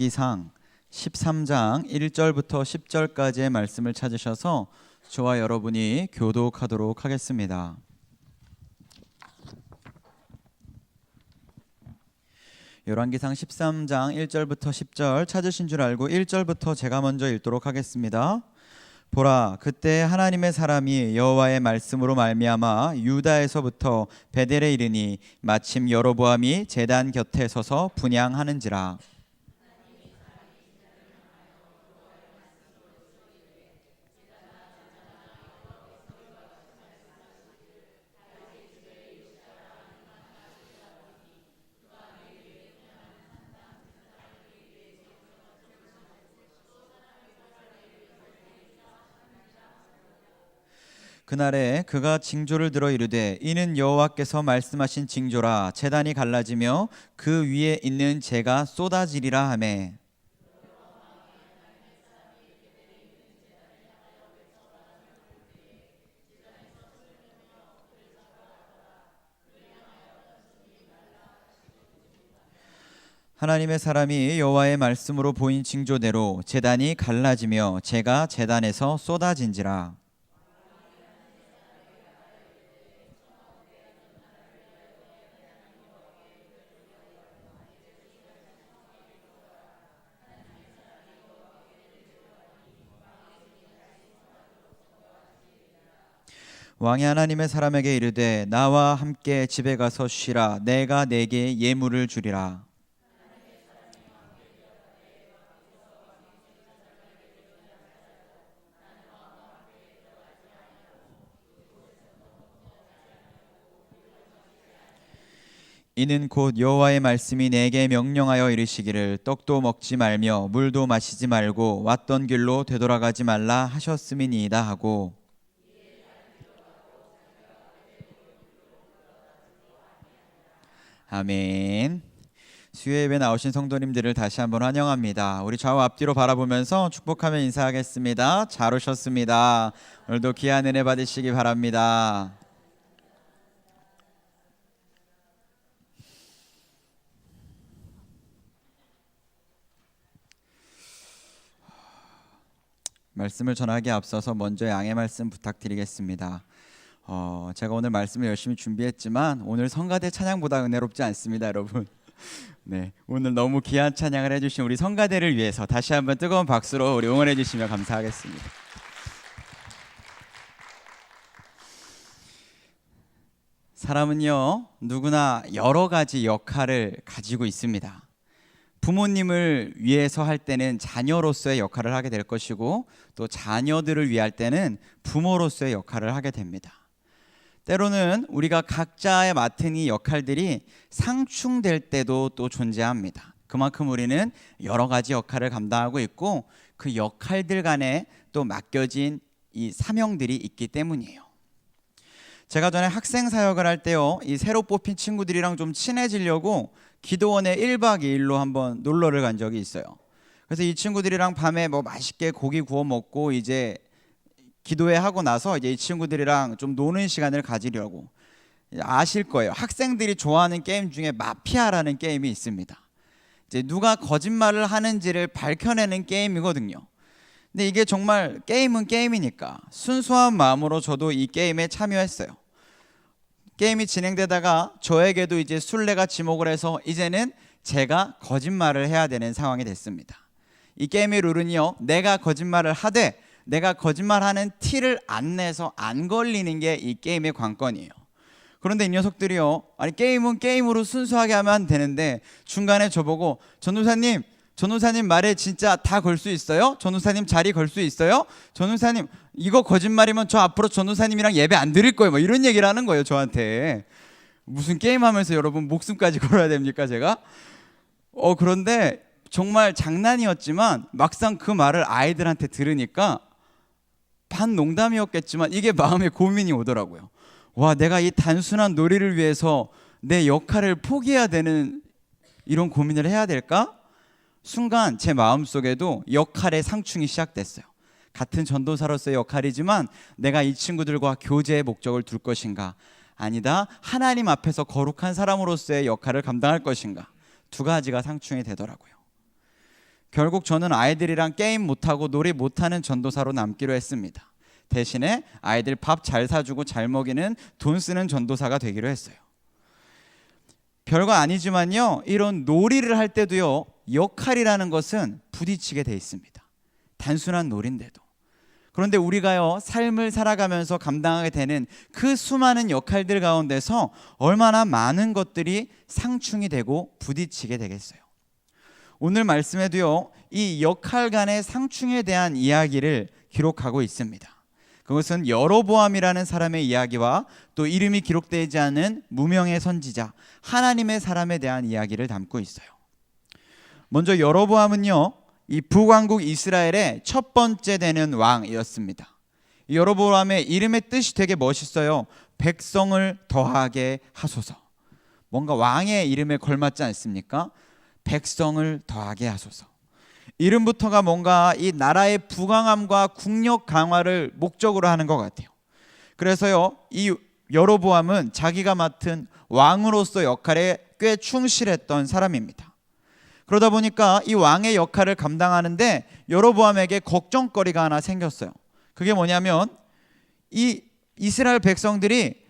열왕기상 13장 1절부터 10절까지의 말씀을 찾으셔서 저와 여러분이 교독하도록 하겠습니다. 열왕기상 13장 1절부터 10절 찾으신 줄 알고 1절부터 제가 먼저 읽도록 하겠습니다. 보라, 그때 하나님의 사람이 여호와의 말씀으로 말미암아 유다에서부터 베델에 이르니 마침 여로보암이 제단 곁에 서서 분향하는지라. 그날에 그가 징조를 들어 이르되 이는 여호와께서 말씀하신 징조라. 제단이 갈라지며 그 위에 있는 재가 쏟아지리라 하매. 하나님의 사람이 여호와의 말씀으로 보인 징조대로 제단이 갈라지며 재가 제단에서 쏟아진지라. 왕이 하나님의 사람에게 이르되 나와 함께 집에 가서 쉬라. 내가 네게 예물을 주리라. 이는 곧 여호와의 말씀이 내게 명령하여 이르시기를 떡도 먹지 말며 물도 마시지 말고 왔던 길로 되돌아가지 말라 하셨음이니이다 하고. 아멘. 수요예배 나오신 성도님들을 다시 한번 환영합니다. 우리 좌우 앞뒤로 바라보면서 축복하며 인사하겠습니다. 잘 오셨습니다. 오늘도 귀한 은혜 받으시기 바랍니다. 말씀을 전하기에 앞서서 먼저 양해 말씀 부탁드리겠습니다. 제가 오늘 말씀을 열심히 준비했지만 오늘 성가대 찬양보다 은혜롭지 않습니다, 여러분. 네, 오늘 너무 귀한 찬양을 해주신 우리 성가대를 위해서 다시 한번 뜨거운 박수로 우리 응원해 주시면 감사하겠습니다. 사람은요, 누구나 여러 가지 역할을 가지고 있습니다. 부모님을 위해서 할 때는 자녀로서의 역할을 하게 될 것이고, 또 자녀들을 위할 때는 부모로서의 역할을 하게 됩니다. 때로는 우리가 각자의 맡은 이 역할들이 상충될 때도 또 존재합니다. 그만큼 우리는 여러 가지 역할을 감당하고 있고, 그 역할들 간에 또 맡겨진 이 사명들이 있기 때문이에요. 제가 전에 학생 사역을 할 때요, 이 새로 뽑힌 친구들이랑 좀 친해지려고 기도원에 1박 2일로 한번 놀러를 간 적이 있어요. 그래서 이 친구들이랑 밤에 뭐 맛있게 고기 구워 먹고 이제 기도회 하고 나서 이제 이 친구들이랑 좀 노는 시간을 가지려고. 아실 거예요. 학생들이 좋아하는 게임 중에 마피아라는 게임이 있습니다. 이제 누가 거짓말을 하는지를 밝혀내는 게임이거든요. 근데 이게 정말 게임은 게임이니까 순수한 마음으로 저도 이 게임에 참여했어요. 게임이 진행되다가 저에게도 이제 술래가 지목을 해서 이제는 제가 거짓말을 해야 되는 상황이 됐습니다. 이 게임의 룰은요, 내가 거짓말을 하되 내가 거짓말하는 티를 안 내서 안 걸리는 게 이 게임의 관건이에요. 그런데 이 녀석들이요, 아니 게임은 게임으로 순수하게 하면 되는데 중간에 저보고 전우사님 말에 진짜 다 걸 수 있어요? 전우사님 자리 걸 수 있어요? 전우사님 이거 거짓말이면 저 앞으로 전우사님이랑 예배 안 드릴 거예요. 뭐 이런 얘기를 하는 거예요, 저한테. 무슨 게임하면서 여러분 목숨까지 걸어야 됩니까, 제가? 그런데 정말 장난이었지만 막상 그 말을 아이들한테 들으니까 반 농담이었겠지만 이게 마음에 고민이 오더라고요. 와, 내가 이 단순한 놀이를 위해서 내 역할을 포기해야 되는 이런 고민을 해야 될까? 순간 제 마음속에도 역할의 상충이 시작됐어요. 같은 전도사로서의 역할이지만 내가 이 친구들과 교제의 목적을 둘 것인가, 아니다 하나님 앞에서 거룩한 사람으로서의 역할을 감당할 것인가, 두 가지가 상충이 되더라고요. 결국 저는 아이들이랑 게임 못하고 놀이 못하는 전도사로 남기로 했습니다. 대신에 아이들 밥 잘 사주고 잘 먹이는 돈 쓰는 전도사가 되기로 했어요. 별거 아니지만요, 이런 놀이를 할 때도요, 역할이라는 것은 부딪히게 돼 있습니다. 단순한 놀인데도. 그런데 우리가요, 삶을 살아가면서 감당하게 되는 그 수많은 역할들 가운데서 얼마나 많은 것들이 상충이 되고 부딪히게 되겠어요. 오늘 말씀에도요, 이 역할 간의 상충에 대한 이야기를 기록하고 있습니다. 그것은 여로보암이라는 사람의 이야기와 또 이름이 기록되지 않은 무명의 선지자 하나님의 사람에 대한 이야기를 담고 있어요. 먼저 여로보암은요, 이 북왕국 이스라엘의 첫 번째 되는 왕이었습니다. 여로보암의 이름의 뜻이 되게 멋있어요. 백성을 더하게 하소서. 뭔가 왕의 이름에 걸맞지 않습니까? 백성을 더하게 하소서. 이름부터가 뭔가 이 나라의 부강함과 국력 강화를 목적으로 하는 것 같아요. 그래서요, 이 여로보암은 자기가 맡은 왕으로서 역할에 꽤 충실했던 사람입니다. 그러다 보니까 이 왕의 역할을 감당하는데 여로보암에게 걱정거리가 하나 생겼어요. 그게 뭐냐면 이 이스라엘 백성들이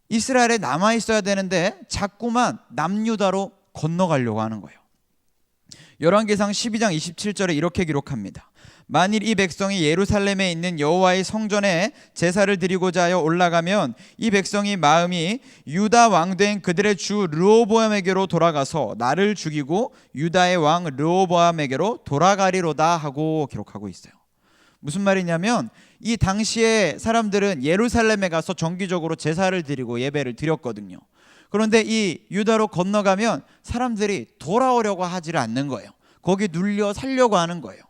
이스라엘에 남아 있어야 되는데 자꾸만 남유다로 건너가려고 하는 거예요. 열왕기상 12장 27절에 이렇게 기록합니다. 만일 이 백성이 예루살렘에 있는 여호와의 성전에 제사를 드리고자 하여 올라가면 이 백성이 마음이 유다 왕된 그들의 주 르호보암에게로 돌아가서 나를 죽이고 유다의 왕 르호보암에게로 돌아가리로다 하고 기록하고 있어요. 무슨 말이냐면 이 당시에 사람들은 예루살렘에 가서 정기적으로 제사를 드리고 예배를 드렸거든요. 그런데 이 유다로 건너가면 사람들이 돌아오려고 하지를 않는 거예요. 거기 눌려 살려고 하는 거예요.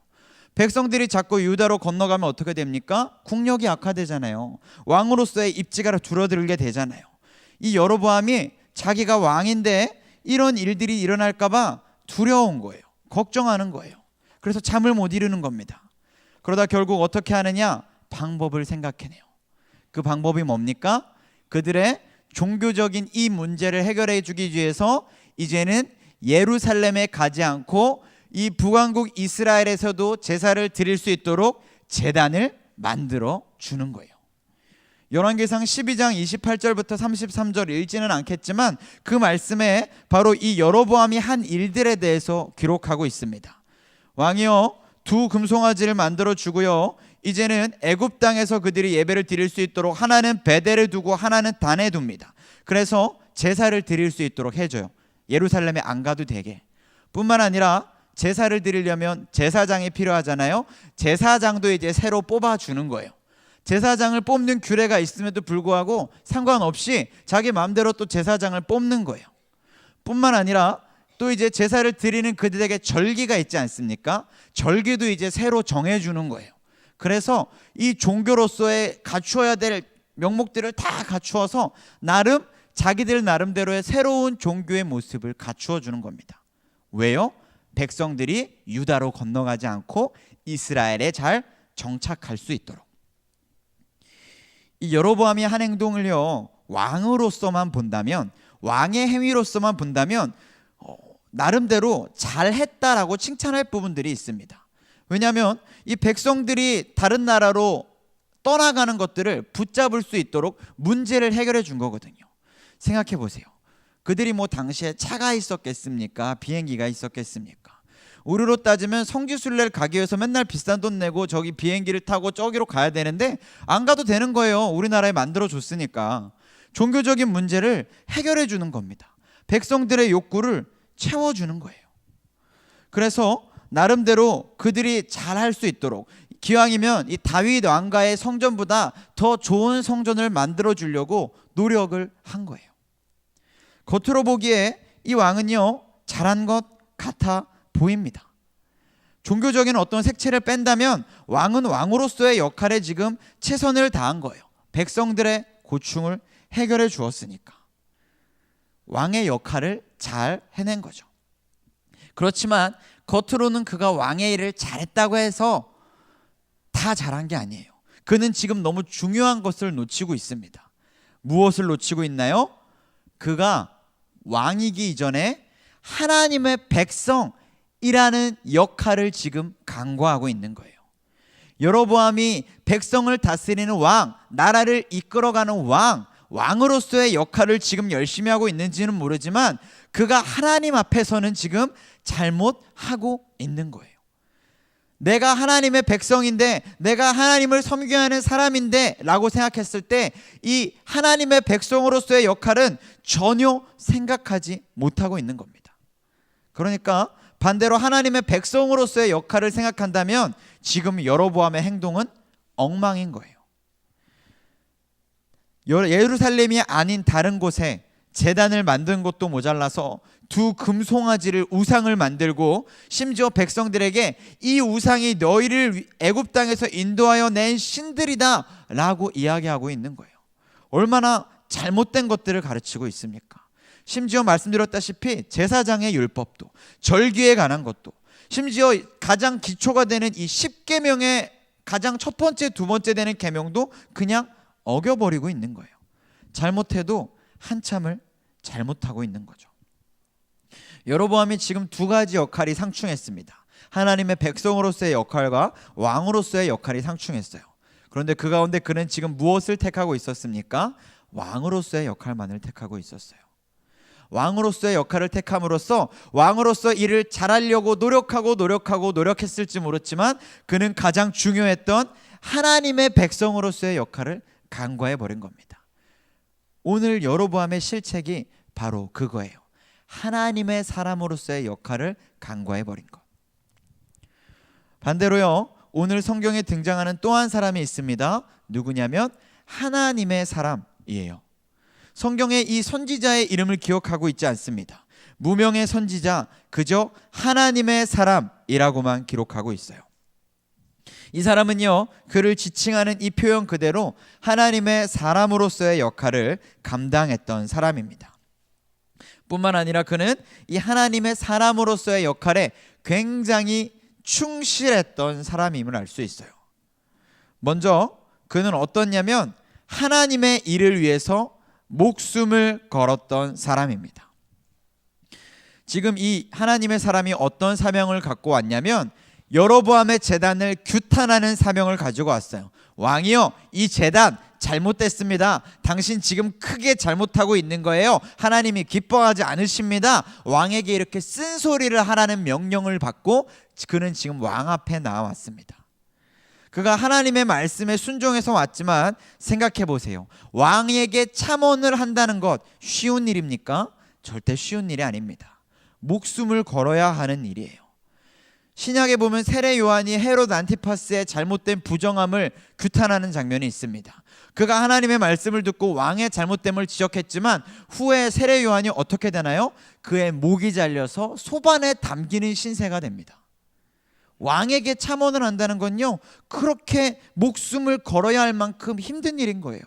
백성들이 자꾸 유다로 건너가면 어떻게 됩니까? 국력이 악화되잖아요. 왕으로서의 입지가 줄어들게 되잖아요. 이 여로보암이 자기가 왕인데 이런 일들이 일어날까 봐 두려운 거예요. 걱정하는 거예요. 그래서 잠을 못 이루는 겁니다. 그러다 결국 어떻게 하느냐? 방법을 생각해내요. 그 방법이 뭡니까? 그들의 종교적인 이 문제를 해결해 주기 위해서 이제는 예루살렘에 가지 않고 이 북왕국 이스라엘에서도 제사를 드릴 수 있도록 제단을 만들어 주는 거예요. 열왕기상 12장 28절부터 33절 읽지는 않겠지만 그 말씀에 바로 이 여로보암이 한 일들에 대해서 기록하고 있습니다. 왕이요, 두 금송아지를 만들어 주고요, 이제는 애굽 땅에서 그들이 예배를 드릴 수 있도록 하나는 베델에 두고 하나는 단에 둡니다. 그래서 제사를 드릴 수 있도록 해줘요. 예루살렘에 안 가도 되게. 뿐만 아니라 제사를 드리려면 제사장이 필요하잖아요. 제사장도 이제 새로 뽑아주는 거예요. 제사장을 뽑는 규례가 있음에도 불구하고 상관없이 자기 마음대로 또 제사장을 뽑는 거예요. 뿐만 아니라 또 이제 제사를 드리는 그들에게 절기가 있지 않습니까? 절기도 이제 새로 정해주는 거예요. 그래서 이 종교로서의 갖추어야 될 명목들을 다 갖추어서 나름 자기들 나름대로의 새로운 종교의 모습을 갖추어 주는 겁니다. 왜요? 백성들이 유다로 건너가지 않고 이스라엘에 잘 정착할 수 있도록. 이 여로보암이 한 행동을요, 왕으로서만 본다면, 왕의 행위로서만 본다면 나름대로 잘했다라고 칭찬할 부분들이 있습니다. 왜냐하면 이 백성들이 다른 나라로 떠나가는 것들을 붙잡을 수 있도록 문제를 해결해 준 거거든요. 생각해 보세요. 그들이 뭐 당시에 차가 있었겠습니까? 비행기가 있었겠습니까? 우리로 따지면 성지순례를 가기 위해서 맨날 비싼 돈 내고 저기 비행기를 타고 저기로 가야 되는데 안 가도 되는 거예요. 우리나라에 만들어줬으니까. 종교적인 문제를 해결해 주는 겁니다. 백성들의 욕구를 채워주는 거예요. 그래서 나름대로 그들이 잘할 수 있도록 기왕이면 이 다윗 왕가의 성전보다 더 좋은 성전을 만들어 주려고 노력을 한 거예요. 겉으로 보기에 이 왕은요, 잘한 것 같아 보입니다. 종교적인 어떤 색채를 뺀다면 왕은 왕으로서의 역할에 지금 최선을 다한 거예요. 백성들의 고충을 해결해 주었으니까 왕의 역할을 잘 해낸 거죠. 그렇지만 겉으로는 그가 왕의 일을 잘했다고 해서 다 잘한 게 아니에요. 그는 지금 너무 중요한 것을 놓치고 있습니다. 무엇을 놓치고 있나요? 그가 왕이기 이전에 하나님의 백성 역할을 지금 간과하고 있는 거예요. 여로보암이 백성을 다스리는 왕, 나라를 이끌어가는 왕으로서의 역할을 지금 열심히 하고 있는지는 모르지만 그가 하나님 앞에서는 지금 잘못하고 있는 거예요. 내가 하나님의 백성인데, 내가 하나님을 섬겨야 하는 사람인데 라고 생각했을 때 이 하나님의 백성으로서의 역할은 전혀 생각하지 못하고 있는 겁니다. 그러니까 반대로 하나님의 백성으로서의 역할을 생각한다면 지금 여로보암의 행동은 엉망인 거예요. 예루살렘이 아닌 다른 곳에 제단을 만든 것도 모자라서 두 금송아지를 우상을 만들고 심지어 백성들에게 이 우상이 너희를 애굽 땅에서 인도하여 낸 신들이다 라고 이야기하고 있는 거예요. 얼마나 잘못된 것들을 가르치고 있습니까? 심지어 말씀드렸다시피 제사장의 율법도, 절기에 관한 것도, 심지어 가장 기초가 되는 이 10계명의 가장 첫 번째, 두 번째 되는 계명도 그냥 어겨버리고 있는 거예요. 잘못해도 한참을 잘못하고 있는 거죠. 여로보암이 지금 두 가지 역할이 상충했습니다. 하나님의 백성으로서의 역할과 왕으로서의 역할이 상충했어요. 그런데 그 가운데 그는 지금 무엇을 택하고 있었습니까? 왕으로서의 역할만을 택하고 있었어요. 왕으로서의 역할을 택함으로써 왕으로서 일을 잘하려고 노력했을지 모르지만 그는 가장 중요했던 하나님의 백성으로서의 역할을 간과해버린 겁니다. 오늘 여로보암의 실책이 바로 그거예요. 하나님의 사람으로서의 역할을 간과해버린 것. 반대로요, 오늘 성경에 등장하는 또 한 사람이 있습니다. 누구냐면 하나님의 사람이에요. 성경에 이 선지자의 이름을 기억하고 있지 않습니다. 무명의 선지자, 그저 하나님의 사람이라고만 기록하고 있어요. 이 사람은요, 그를 지칭하는 이 표현 그대로 하나님의 사람으로서의 역할을 감당했던 사람입니다. 뿐만 아니라 그는 이 하나님의 사람으로서의 역할에 굉장히 충실했던 사람임을 알 수 있어요. 먼저 그는 어떻냐면 하나님의 일을 위해서 목숨을 걸었던 사람입니다. 지금 이 하나님의 사람이 어떤 사명을 갖고 왔냐면 여로보암의 제단을 규탄하는 사명을 가지고 왔어요. 왕이요, 이 제단 잘못됐습니다. 당신 지금 크게 잘못하고 있는 거예요. 하나님이 기뻐하지 않으십니다. 왕에게 이렇게 쓴소리를 하라는 명령을 받고 그는 지금 왕 앞에 나왔습니다. 그가 하나님의 말씀에 순종해서 왔지만 생각해 보세요. 왕에게 참언을 한다는 것 쉬운 일입니까? 절대 쉬운 일이 아닙니다. 목숨을 걸어야 하는 일이에요. 신약에 보면 세례 요한이 헤롯 안티파스의 잘못된 부정함을 규탄하는 장면이 있습니다. 그가 하나님의 말씀을 듣고 왕의 잘못됨을 지적했지만 후에 세례 요한이 어떻게 되나요? 그의 목이 잘려서 소반에 담기는 신세가 됩니다. 왕에게 참언을 한다는 건요, 그렇게 목숨을 걸어야 할 만큼 힘든 일인 거예요.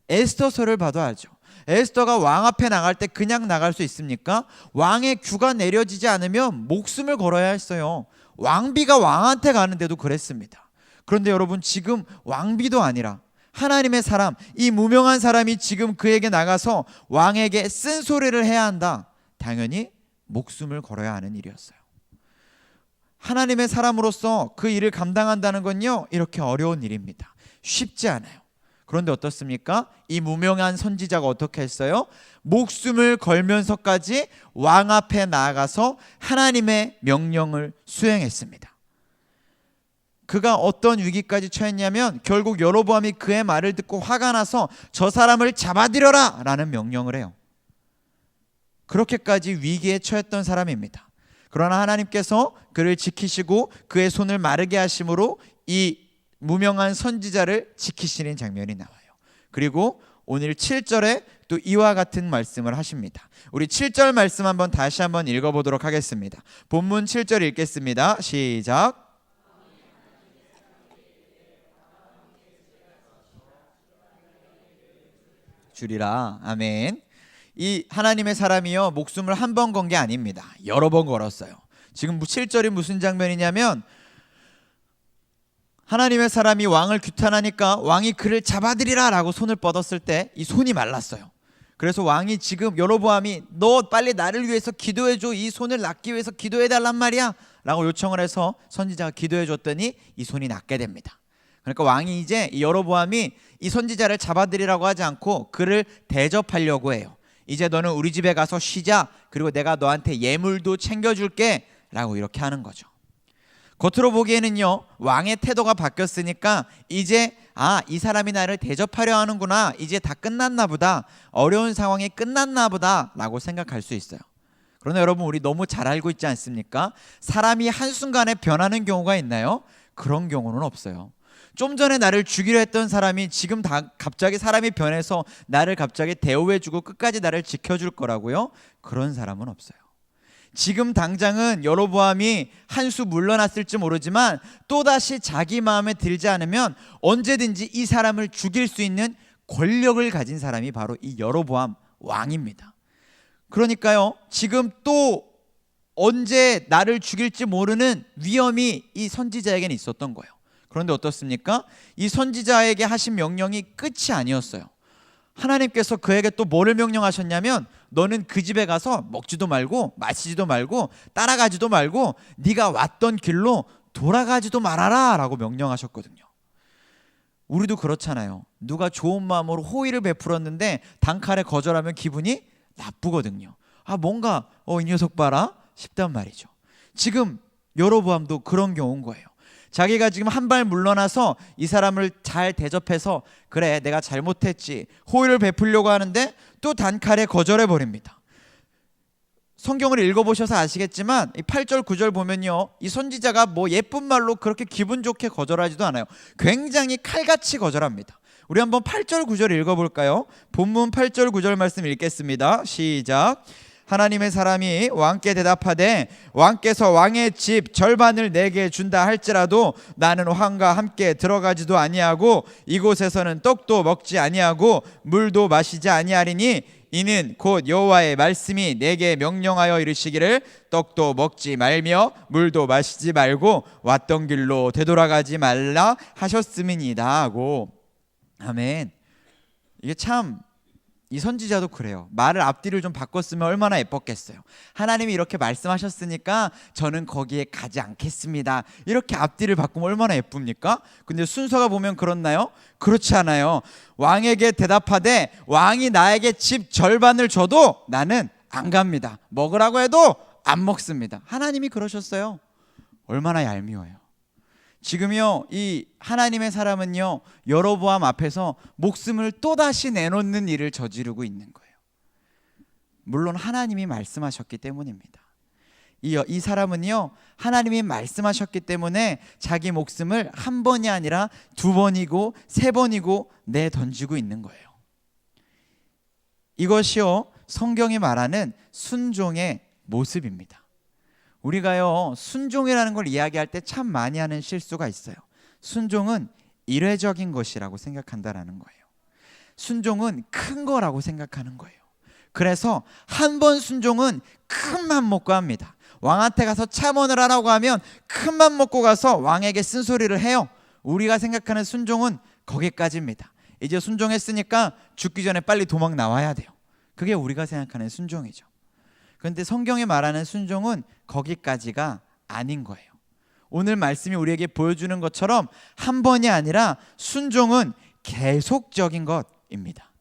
에스더서를 봐도 알죠. 에스더가 왕 앞에 나갈 때 그냥 나갈 수 있습니까? 왕의 규가 내려지지 않으면 목숨을 걸어야 했어요. 왕비가 왕한테 가는데도 그랬습니다. 그런데 여러분, 지금 왕비도 아니라 하나님의 사람, 이 무명한 사람이 지금 그에게 나가서 왕에게 쓴소리를 해야 한다. 당연히 목숨을 걸어야 하는 일이었어요. 하나님의 사람으로서 그 일을 감당한다는 건요, 이렇게 어려운 일입니다. 쉽지 않아요. 그런데 어떻습니까? 이 무명한 선지자가 어떻게 했어요? 목숨을 걸면서까지 왕 앞에 나아가서 하나님의 명령을 수행했습니다. 그가 어떤 위기까지 처했냐면 결국 여로보암이 그의 말을 듣고 화가 나서 저 사람을 잡아들여라 라는 명령을 해요. 그렇게까지 위기에 처했던 사람입니다. 그러나 하나님께서 그를 지키시고 그의 손을 마르게 하심으로 이 무명한 선지자를 지키시는 장면이 나와요. 그리고 오늘 7절에 또 이와 같은 말씀을 하십니다. 우리 7절 말씀 다시 한번 읽어보도록 하겠습니다. 본문 7절 읽겠습니다. 시작. 주리라. 아멘. 이 하나님의 사람이요, 목숨을 한 번 건 게 아닙니다. 여러 번 걸었어요. 지금 7절이 무슨 장면이냐면 하나님의 사람이 왕을 규탄하니까 왕이 그를 잡아들이라 라고 손을 뻗었을 때 이 손이 말랐어요. 그래서 왕이 지금 여로보암이 너 빨리 나를 위해서 기도해줘, 이 손을 낫기 위해서 기도해달란 말이야 라고 요청을 해서 선지자가 기도해줬더니 이 손이 낫게 됩니다. 그러니까 왕이 이제 이 여로보암이 이 선지자를 잡아들이라고 하지 않고 그를 대접하려고 해요. 이제 너는 우리 집에 가서 쉬자, 그리고 내가 너한테 예물도 챙겨줄게 라고 이렇게 하는 거죠. 겉으로 보기에는요, 왕의 태도가 바뀌었으니까 이제 이 사람이 나를 대접하려 하는구나, 이제 다 끝났나 보다, 어려운 상황이 끝났나 보다 라고 생각할 수 있어요. 그러나 여러분, 우리 너무 잘 알고 있지 않습니까? 사람이 한순간에 변하는 경우가 있나요? 그런 경우는 없어요. 좀 전에 나를 죽이려 했던 사람이 지금 갑자기 사람이 변해서 나를 갑자기 대우해주고 끝까지 나를 지켜줄 거라고요? 그런 사람은 없어요. 지금 당장은 여로보암이 한 수 물러났을지 모르지만 또다시 자기 마음에 들지 않으면 언제든지 이 사람을 죽일 수 있는 권력을 가진 사람이 바로 이 여로보암 왕입니다. 그러니까요, 지금 또 언제 나를 죽일지 모르는 위험이 이 선지자에게는 있었던 거예요. 그런데 어떻습니까? 이 선지자에게 하신 명령이 끝이 아니었어요. 하나님께서 그에게 또 뭐를 명령하셨냐면, 너는 그 집에 가서 먹지도 말고 마시지도 말고 따라가지도 말고 네가 왔던 길로 돌아가지도 말아라 라고 명령하셨거든요. 우리도 그렇잖아요. 누가 좋은 마음으로 호의를 베풀었는데 단칼에 거절하면 기분이 나쁘거든요. 뭔가 이 녀석 봐라 싶단 말이죠. 지금 여로보암도 그런 경우인 거예요. 자기가 지금 한 발 물러나서 이 사람을 잘 대접해서 그래 내가 잘못했지 호의를 베풀려고 하는데 또 단칼에 거절해 버립니다. 성경을 읽어보셔서 아시겠지만 이 8절 9절 보면요, 이 선지자가 뭐 예쁜 말로 그렇게 기분 좋게 거절하지도 않아요. 굉장히 칼같이 거절합니다. 우리 한번 8절 9절 읽어볼까요? 본문 8절 9절 말씀 읽겠습니다. 시작. 하나님의 사람이 왕께 대답하되 왕께서 왕의 집 절반을 내게 준다 할지라도 나는 왕과 함께 들어가지도 아니하고 이곳에서는 떡도 먹지 아니하고 물도 마시지 아니하리니 이는 곧 여호와의 말씀이 내게 명령하여 이르시기를 떡도 먹지 말며 물도 마시지 말고 왔던 길로 되돌아가지 말라 하셨음이니이다 하고. 아멘. 이게 참, 이 선지자도 그래요. 말을 앞뒤를 좀 바꿨으면 얼마나 예뻤겠어요. 하나님이 이렇게 말씀하셨으니까 저는 거기에 가지 않겠습니다, 이렇게 앞뒤를 바꾸면 얼마나 예쁩니까? 근데 순서가 보면 그렇나요? 그렇지 않아요. 왕에게 대답하되 왕이 나에게 집 절반을 줘도 나는 안 갑니다. 먹으라고 해도 안 먹습니다. 하나님이 그러셨어요. 얼마나 얄미워요. 지금요, 이 하나님의 사람은요, 여로보암 앞에서 목숨을 또다시 내놓는 일을 저지르고 있는 거예요. 물론 하나님이 말씀하셨기 때문입니다. 이 사람은요, 하나님이 말씀하셨기 때문에 자기 목숨을 한 번이 아니라 두 번이고 세 번이고 내던지고 있는 거예요. 이것이요, 성경이 말하는 순종의 모습입니다. 우리가요, 순종이라는 걸 이야기할 때 참 많이 하는 실수가 있어요. 순종은 일회적인 것이라고 생각한다라는 거예요. 순종은 큰 거라고 생각하는 거예요. 그래서 한 번 순종은 큰 맘 먹고 합니다. 왕한테 가서 참원을 하라고 하면 큰 맘 먹고 가서 왕에게 쓴소리를 해요. 우리가 생각하는 순종은 거기까지입니다. 이제 순종했으니까 죽기 전에 빨리 도망 나와야 돼요. 그게 우리가 생각하는 순종이죠. 그런데 성경이 말하는 순종은 거기까지가 아닌 거예요. 오늘 말씀이 우리에게 보여주는 것처럼 한 번이 아니라 순종은 계속적인 것입니다.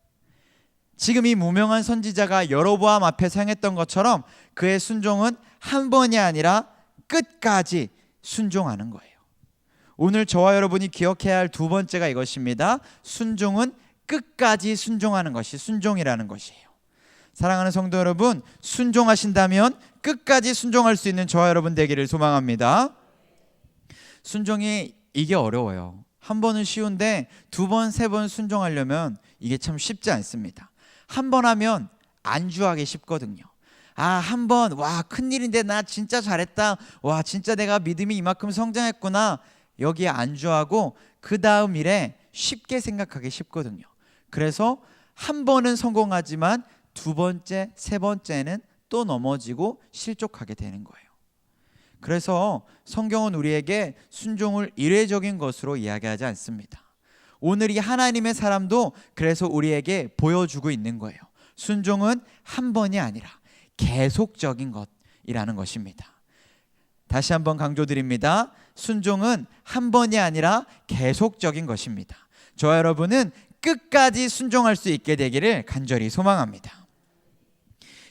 지금 이 무명한 선지자가 여로보암 앞에서 행했던 것처럼 그의 순종은 한 번이 아니라 끝까지 순종하는 거예요. 오늘 저와 여러분이 기억해야 할 두 번째가 이것입니다. 순종은 끝까지 순종하는 것이 순종이라는 것이에요. 사랑하는 성도 여러분, 순종하신다면 끝까지 순종할 수 있는 저와 여러분 되기를 소망합니다. 순종이 이게 어려워요. 한 번은 쉬운데 두 번, 세 번 순종하려면 이게 참 쉽지 않습니다. 한 번 하면 안주하기 쉽거든요. 한 번, 와 큰일인데 나 진짜 잘했다, 와 진짜 내가 믿음이 이만큼 성장했구나, 여기에 안주하고 그 다음 일에 쉽게 생각하기 쉽거든요. 그래서 한 번은 성공하지만 두 번째, 세 번째는 또 넘어지고 실족하게 되는 거예요. 그래서 성경은 우리에게 순종을 일회적인 것으로 이야기하지 않습니다. 오늘 이 하나님의 사람도 그래서 우리에게 보여주고 있는 거예요. 순종은 한 번이 아니라 계속적인 것이라는 것입니다. 다시 한번 강조드립니다. 순종은 한 번이 아니라 계속적인 것입니다. 저와 여러분은 끝까지 순종할 수 있게 되기를 간절히 소망합니다.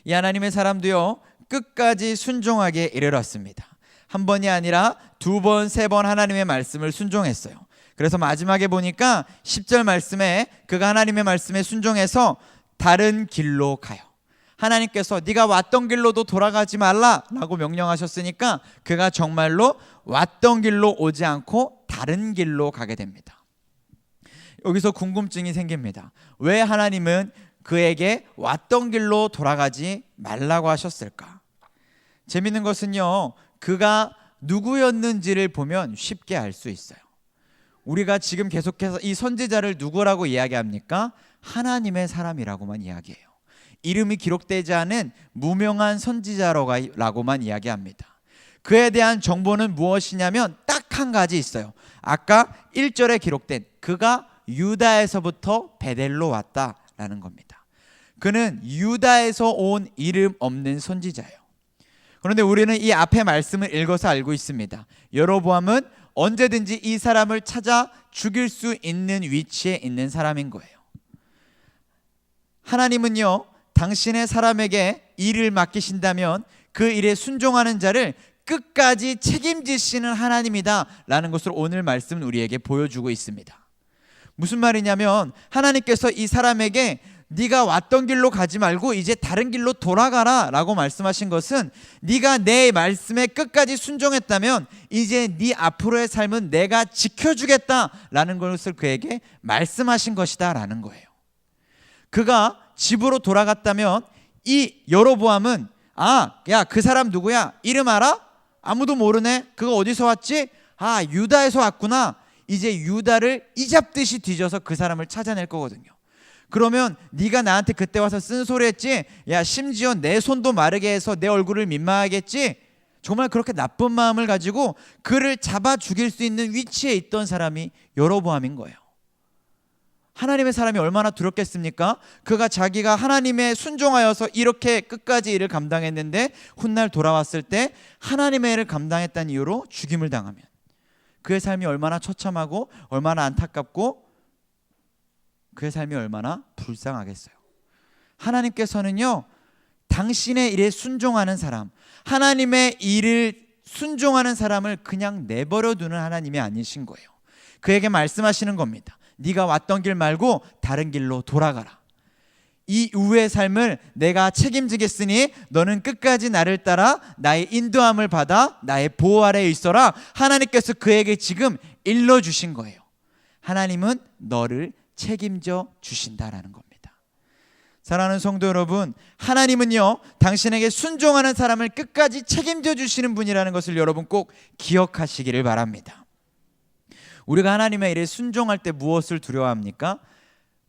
이 하나님의 사람도요, 끝까지 순종하게 이르렀습니다. 한 번이 아니라 두 번, 세 번 하나님의 말씀을 순종했어요. 그래서 마지막에 보니까 10절 말씀에 그가 하나님의 말씀에 순종해서 다른 길로 가요. 하나님께서 네가 왔던 길로도 돌아가지 말라라고 명령하셨으니까 그가 정말로 왔던 길로 오지 않고 다른 길로 가게 됩니다. 여기서 궁금증이 생깁니다. 왜 하나님은 그에게 왔던 길로 돌아가지 말라고 하셨을까? 재밌는 것은요, 그가 누구였는지를 보면 쉽게 알 수 있어요. 우리가 지금 계속해서 이 선지자를 누구라고 이야기합니까? 하나님의 사람이라고만 이야기해요. 이름이 기록되지 않은 무명한 선지자라고만 이야기합니다. 그에 대한 정보는 무엇이냐면 딱 한 가지 있어요. 아까 1절에 기록된 그가 유다에서부터 베델로 왔다라는 겁니다. 그는 유다에서 온 이름 없는 선지자예요. 그런데 우리는 이 앞의 말씀을 읽어서 알고 있습니다. 여로보암은 언제든지 이 사람을 찾아 죽일 수 있는 위치에 있는 사람인 거예요. 하나님은요, 당신의 사람에게 일을 맡기신다면 그 일에 순종하는 자를 끝까지 책임지시는 하나님이다 라는 것을 오늘 말씀은 우리에게 보여주고 있습니다. 무슨 말이냐면 하나님께서 이 사람에게 네가 왔던 길로 가지 말고 이제 다른 길로 돌아가라 라고 말씀하신 것은 네가 내 말씀에 끝까지 순종했다면 이제 네 앞으로의 삶은 내가 지켜주겠다 라는 것을 그에게 말씀하신 것이다 라는 거예요. 그가 집으로 돌아갔다면 이 여로보암은 야, 그 사람 누구야? 이름 알아? 아무도 모르네. 그거 어디서 왔지? 유다에서 왔구나. 이제 유다를 이잡듯이 뒤져서 그 사람을 찾아낼 거거든요. 그러면 네가 나한테 그때 와서 쓴소리 했지? 야, 심지어 내 손도 마르게 해서 내 얼굴을 민망하게 했지? 정말 그렇게 나쁜 마음을 가지고 그를 잡아 죽일 수 있는 위치에 있던 사람이 여로보암인 거예요. 하나님의 사람이 얼마나 두렵겠습니까? 그가 자기가 하나님의 순종하여서 이렇게 끝까지 일을 감당했는데 훗날 돌아왔을 때 하나님의 일을 감당했다는 이유로 죽임을 당하면 그의 삶이 얼마나 처참하고 얼마나 안타깝고 그의 삶이 얼마나 불쌍하겠어요. 하나님께서는요, 당신의 일에 순종하는 사람, 하나님의 일을 순종하는 사람을 그냥 내버려 두는 하나님이 아니신 거예요. 그에게 말씀하시는 겁니다. 네가 왔던 길 말고 다른 길로 돌아가라. 이 이후의 삶을 내가 책임지겠으니 너는 끝까지 나를 따라 나의 인도함을 받아 나의 보호 아래에 있어라. 하나님께서 그에게 지금 일러주신 거예요. 하나님은 너를 책임져 주신다라는 겁니다. 사랑하는 성도 여러분, 하나님은요, 당신에게 순종하는 사람을 끝까지 책임져 주시는 분이라는 것을 여러분 꼭 기억하시기를 바랍니다. 우리가 하나님의 일에 순종할 때 무엇을 두려워합니까?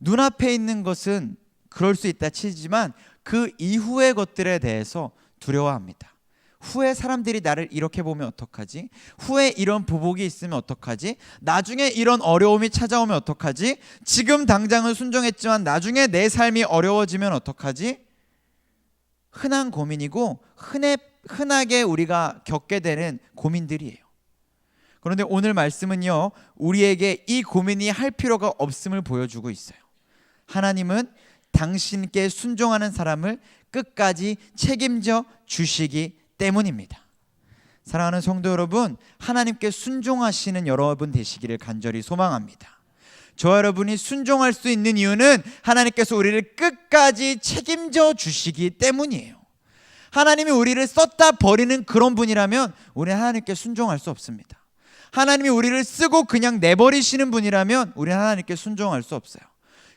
눈앞에 있는 것은 그럴 수 있다 치지만 그 이후의 것들에 대해서 두려워합니다. 후에 사람들이 나를 이렇게 보면 어떡하지? 후에 이런 보복이 있으면 어떡하지? 나중에 이런 어려움이 찾아오면 어떡하지? 지금 당장은 순종했지만 나중에 내 삶이 어려워지면 어떡하지? 흔한 고민이고 흔하게 우리가 겪게 되는 고민들이에요. 그런데 오늘 말씀은요, 우리에게 이 고민이 할 필요가 없음을 보여주고 있어요. 하나님은 당신께 순종하는 사람을 끝까지 책임져 주시기 때문입니다. 사랑하는 성도 여러분, 하나님께 순종하시는 여러분 되시기를 간절히 소망합니다. 저 여러분이 순종할 수 있는 이유는 하나님께서 우리를 끝까지 책임져 주시기 때문이에요. 하나님이 우리를 썼다 버리는 그런 분이라면 우리는 하나님께 순종할 수 없습니다. 하나님이 우리를 쓰고 그냥 내버리시는 분이라면 우리는 하나님께 순종할 수 없어요.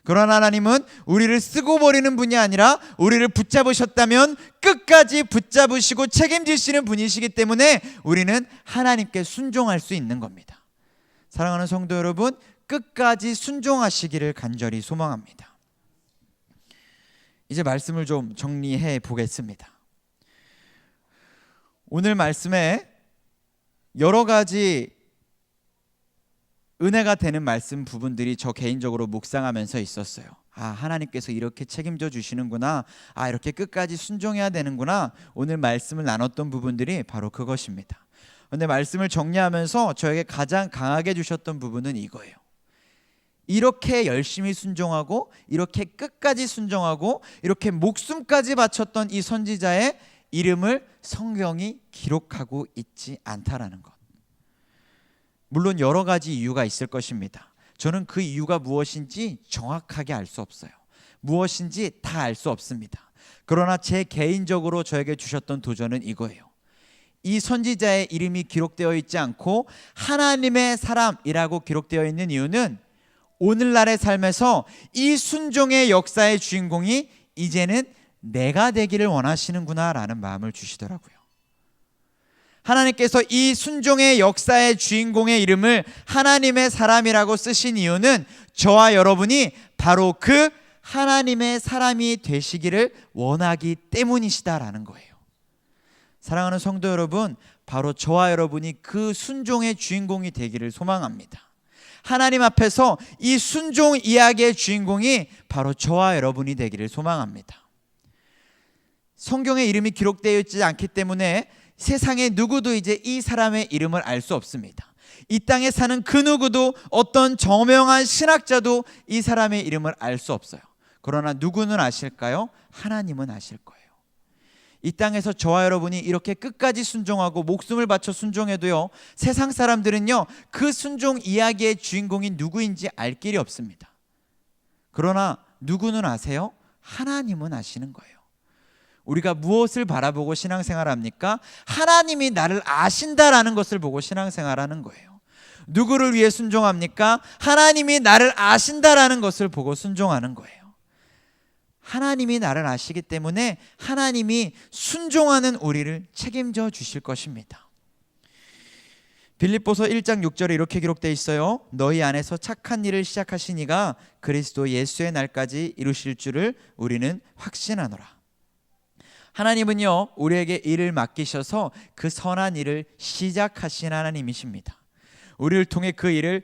그러나 하나님은 우리를 쓰고 버리는 분이 아니라 우리를 붙잡으셨다면 끝까지 붙잡으시고 책임지시는 분이시기 때문에 우리는 하나님께 순종할 수 있는 겁니다. 사랑하는 성도 여러분, 끝까지 순종하시기를 간절히 소망합니다. 이제 말씀을 좀 정리해 보겠습니다. 오늘 말씀에 여러 가지 은혜가 되는 말씀 부분들이 저 개인적으로 묵상하면서 있었어요. 하나님께서 이렇게 책임져 주시는구나, 이렇게 끝까지 순종해야 되는구나. 오늘 말씀을 나눴던 부분들이 바로 그것입니다. 그런데 말씀을 정리하면서 저에게 가장 강하게 주셨던 부분은 이거예요. 이렇게 열심히 순종하고 이렇게 끝까지 순종하고 이렇게 목숨까지 바쳤던 이 선지자의 이름을 성경이 기록하고 있지 않다라는 것. 물론 여러 가지 이유가 있을 것입니다. 저는 그 이유가 무엇인지 정확하게 알 수 없어요. 무엇인지 다 알 수 없습니다. 그러나 제 개인적으로 저에게 주셨던 도전은 이거예요. 이 선지자의 이름이 기록되어 있지 않고 하나님의 사람이라고 기록되어 있는 이유는 오늘날의 삶에서 이 순종의 역사의 주인공이 이제는 내가 되기를 원하시는구나 라는 마음을 주시더라고요. 하나님께서 이 순종의 역사의 주인공의 이름을 하나님의 사람이라고 쓰신 이유는 저와 여러분이 바로 그 하나님의 사람이 되시기를 원하기 때문이시다라는 거예요. 사랑하는 성도 여러분, 바로 저와 여러분이 그 순종의 주인공이 되기를 소망합니다. 하나님 앞에서 이 순종 이야기의 주인공이 바로 저와 여러분이 되기를 소망합니다. 성경에 이름이 기록되어 있지 않기 때문에 세상에 누구도 이제 이 사람의 이름을 알 수 없습니다. 이 땅에 사는 그 누구도, 어떤 저명한 신학자도 이 사람의 이름을 알 수 없어요. 그러나 누구는 아실까요? 하나님은 아실 거예요. 이 땅에서 저와 여러분이 이렇게 끝까지 순종하고 목숨을 바쳐 순종해도요, 세상 사람들은요 그 순종 이야기의 주인공이 누구인지 알 길이 없습니다. 그러나 누구는 아세요? 하나님은 아시는 거예요. 우리가 무엇을 바라보고 신앙생활합니까? 하나님이 나를 아신다라는 것을 보고 신앙생활하는 거예요. 누구를 위해 순종합니까? 하나님이 나를 아신다라는 것을 보고 순종하는 거예요. 하나님이 나를 아시기 때문에 하나님이 순종하는 우리를 책임져 주실 것입니다. 빌립보서 1장 6절에 이렇게 기록되어 있어요. 너희 안에서 착한 일을 시작하신 이가 그리스도 예수의 날까지 이루실 줄을 우리는 확신하노라. 하나님은요 우리에게 일을 맡기셔서 그 선한 일을 시작하신 하나님이십니다. 우리를 통해 그 일을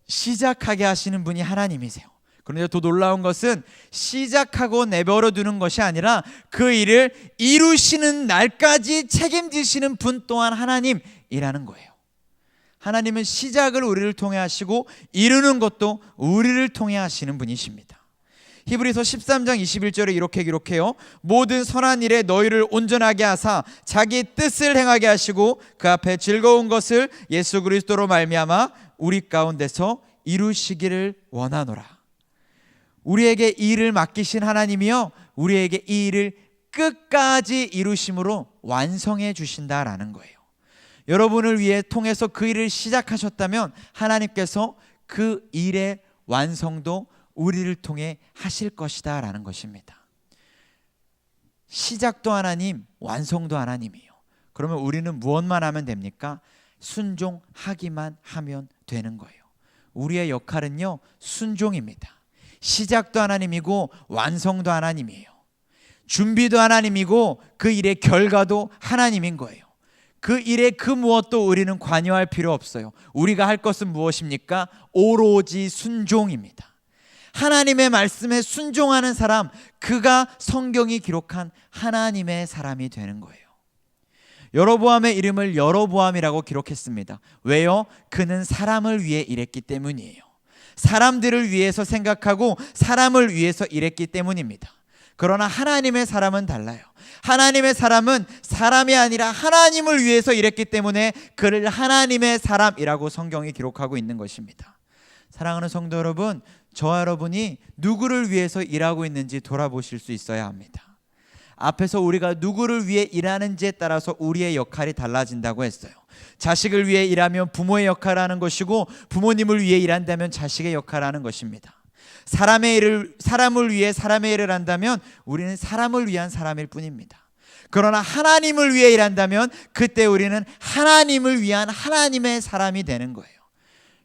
시작하게 하시는 분이 하나님이세요. 그런데 더 놀라운 것은 시작하고 내버려 두는 것이 아니라 그 일을 이루시는 날까지 책임지시는 분 또한 하나님이라는 거예요. 하나님은 시작을 우리를 통해 하시고 이루는 것도 우리를 통해 하시는 분이십니다. 히브리서 13장 21절에 이렇게 기록해요. 모든 선한 일에 너희를 온전하게 하사 자기 뜻을 행하게 하시고 그 앞에 즐거운 것을 예수 그리스도로 말미암아 우리 가운데서 이루시기를 원하노라. 우리에게 이 일을 맡기신 하나님이요 우리에게 이 일을 끝까지 이루심으로 완성해 주신다라는 거예요. 여러분을 위해 통해서 그 일을 시작하셨다면 하나님께서 그 일의 완성도 우리를 통해 하실 것이다 라는 것입니다. 시작도 하나님, 완성도 하나님이에요. 그러면 우리는 무엇만 하면 됩니까? 순종하기만 하면 되는 거예요. 우리의 역할은요 순종입니다. 시작도 하나님이고 완성도 하나님이에요. 준비도 하나님이고 그 일의 결과도 하나님인 거예요. 그 일의 그 무엇도 우리는 관여할 필요 없어요. 우리가 할 것은 무엇입니까? 오로지 순종입니다. 하나님의 말씀에 순종하는 사람, 그가 성경이 기록한 하나님의 사람이 되는 거예요. 여로보암의 이름을 여로보암이라고 기록했습니다. 왜요? 그는 사람을 위해 일했기 때문이에요. 사람들을 위해서 생각하고 사람을 위해서 일했기 때문입니다. 그러나 하나님의 사람은 달라요. 하나님의 사람은 사람이 아니라 하나님을 위해서 일했기 때문에 그를 하나님의 사람이라고 성경이 기록하고 있는 것입니다. 사랑하는 성도 여러분, 저와 여러분이 누구를 위해서 일하고 있는지 돌아보실 수 있어야 합니다. 앞에서 우리가 누구를 위해 일하는지에 따라서 우리의 역할이 달라진다고 했어요. 자식을 위해 일하면 부모의 역할을 하는 것이고 부모님을 위해 일한다면 자식의 역할을 하는 것입니다. 사람을 위해 사람의 일을 한다면 우리는 사람을 위한 사람일 뿐입니다. 그러나 하나님을 위해 일한다면 그때 우리는 하나님을 위한 하나님의 사람이 되는 거예요.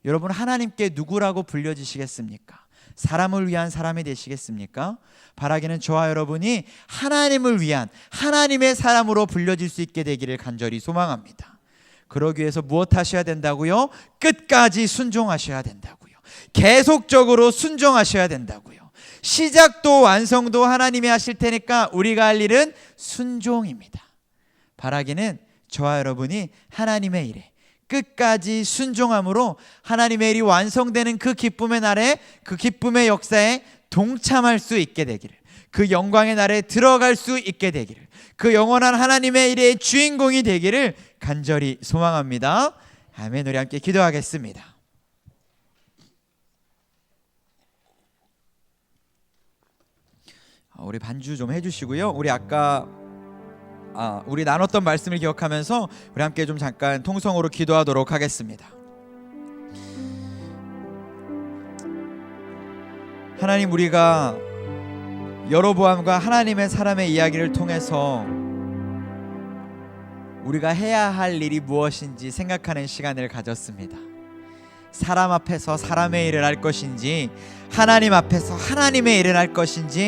여러분, 하나님께 누구라고 불려지시겠습니까? 사람을 위한 사람이 되시겠습니까? 바라기는 저와 여러분이 하나님을 위한 하나님의 사람으로 불려질 수 있게 되기를 간절히 소망합니다. 그러기 위해서 무엇 하셔야 된다고요? 끝까지 순종하셔야 된다고요. 계속적으로 순종하셔야 된다고요. 시작도 완성도 하나님이 하실 테니까 우리가 할 일은 순종입니다. 바라기는 저와 여러분이 하나님의 일에 끝까지 순종함으로 하나님의 일이 완성되는 그 기쁨의 날에, 그 기쁨의 역사에 동참할 수 있게 되기를, 그 영광의 날에 들어갈 수 있게 되기를, 그 영원한 하나님의 일의 주인공이 되기를 간절히 소망합니다. 아멘. 우리 함께 기도하겠습니다. 우리 반주 좀 해주시고요. 우리 아까 우리 나눴던 말씀을 기억하면서 우리 함께 좀 잠깐 통성으로 기도하도록 하겠습니다. 하나님, 우리가 여로보암과 하나님의 사람의 이야기를 통해서 우리가 해야 할 일이 무엇인지 생각하는 시간을 가졌습니다. 사람 앞에서 사람의 일을 할 것인지, 하나님 앞에서 하나님의 일을 할 것인지